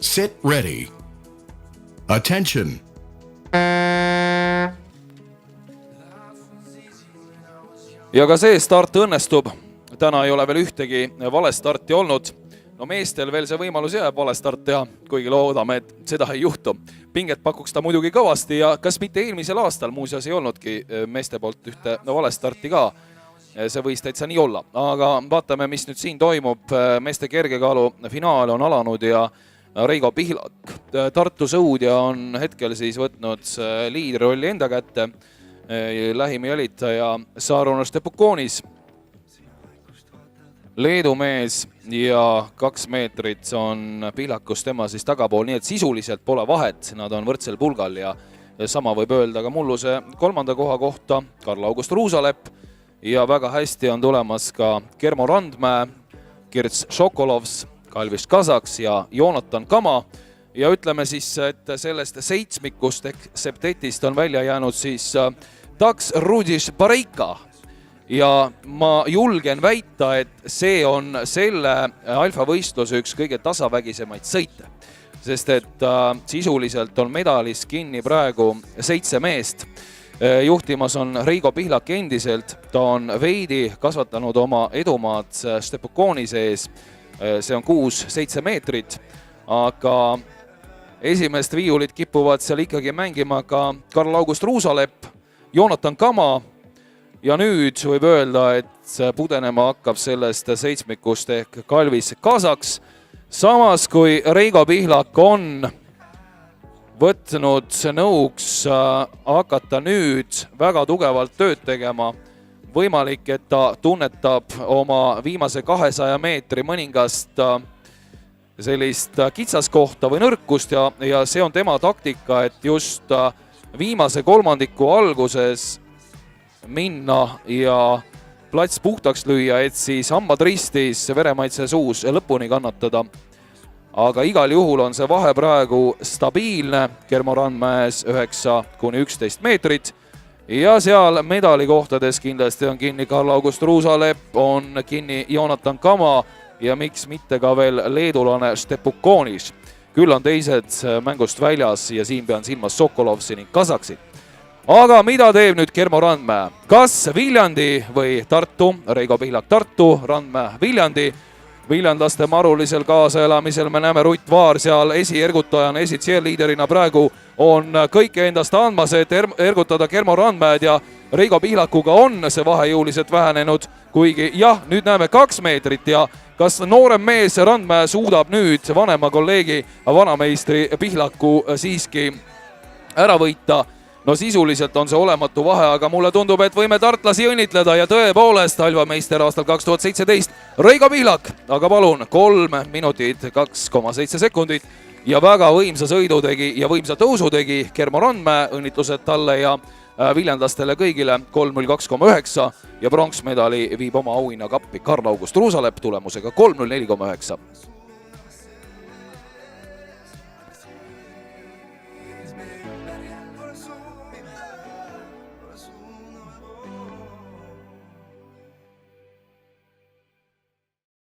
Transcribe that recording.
Sit ready. Attention. Ja ka see start õnnestub. Täna ei ole veel ühtegi vale starti olnud. No meestel veel see võimalus jääb vale start teha, kuigi loodame, et seda ei juhtu. Pinget pakuks ta muidugi kõvasti ja kas mitte eelmisel aastal muuseas ei olnudki meeste poolt ühte vale starti ka. See võis täitsa nii olla. Aga vaatame, mis nüüd siin toimub. Meeste kergekaalu finaal on alanud ja Reigo Pihlak, Tartu sõudja on hetkel siis võtnud liidrolli enda kätte. Lähim jälitaja Saaruno Stepukonis. Leedu mees ja 2 meetrit on Pihlakus tema siis tagapool, nii et sisuliselt pole vahet, nad on võrdsel pulgal ja sama võib öelda ka mulluse 3. koha kohta Karl-August Ruusalepp ja väga hästi on tulemas ka Kermo Randmäe, Kirts Šokolovs, Kalvis Kasaks ja Joonatan Kama ja ütleme siis, et sellest 7-mikust septetist on välja jäänud siis Taks Rudis Bareika. Ja ma julgen väita, et see on selle alfavõistluse üks kõige tasavägisemaid sõite, sest et sisuliselt on medalis kinni praegu 7 meest. Juhtimas on Reigo Pihlak endiselt, ta on veidi kasvatanud oma edumaad Stepukoni sees, see on 6-7 meetrit, aga esimest viiulit kipuvad seal ikkagi mängima ka Karl-August Ruusalepp, Joonatan Kama. Ja nüüd võib öelda, et pudenema hakkab sellest 7-mikust ehk Kalvis Kasaks. Samas kui Reigo Pihlak on võtnud nõuks hakata nüüd väga tugevalt tööd tegema. Võimalik, et ta tunnetab oma viimase 200 meetri mõningast sellist kitsaskohta või nõrkust ja see on tema taktika, et just viimase kolmandiku alguses minna ja plats puhtaks lüüa, et siis hambad ristis, veremaitse suus lõpuni kannatada. Aga igal juhul on see vahe praegu stabiilne, Kermo Randmäes 9-11 meetrit ja seal medalikohtades kindlasti on kinni Karl-August Ruusalepp, on kinni Joonatan Kama ja miks mitte ka veel leedulane Stepukonis. Küll on teised mängust väljas ja siin pean silmas Sokolovsi ning Kasaksit. Aga mida teeb nüüd Kermo Randmäe? Kas Viljandi või Tartu? Reigo Pihlak Tartu, Randmäe Viljandi. Viljandlaste marulisel kaasaelamisel me näeme Rutt Vaar seal esiergutajana, cheerleaderina praegu on kõike endast andmas, et ergutada Kermo Randmäed ja Reigo Pihlakuga on see vahejõuliselt vähenenud, kuigi jah, nüüd näeme 2 meetrit ja kas noorem mees Randmäe suudab nüüd vanema kolleegi, vanameistri Pihlaku siiski ära võita? No sisuliselt on see olematu vahe, aga mulle tundub, et võime tartlasi õnnitleda ja tõepoolest alvameister aastal 2017 Reigo Pihlak, aga palun 3 minutit 2,7 sekundit ja väga võimsa sõidu tegi ja võimsa tõusu tegi Kermo Randmäe, õnnitlused talle ja viljandlastele kõigile 3.02,9 ja pronksmedali viib oma auhinnakappi Karl-August Ruusalepp tulemusega 3.04,9.